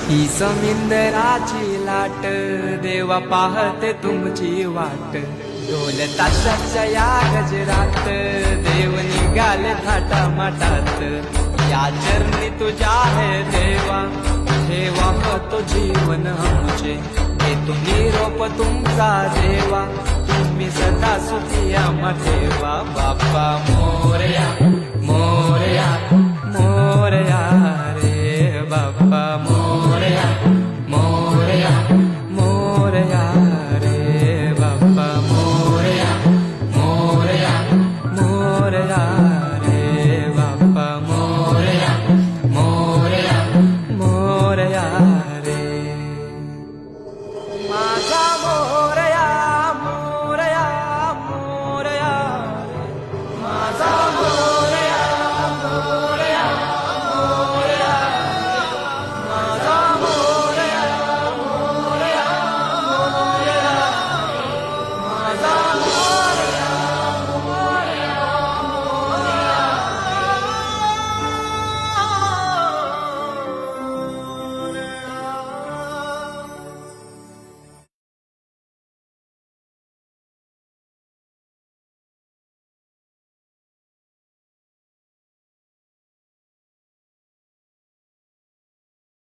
ही समिंदराची लाट देवा पाहते तुमची वाट ढोल ताशाच्या या गजरात देव निघाले थाटा माटात या चरणी तुझ्या है देवा ठेवा तो जीवन आमचे घेतो निरोप तुमचा देवा तुम्ही सदा सुखी आम्हा ठेवा बाप्पा मोरया।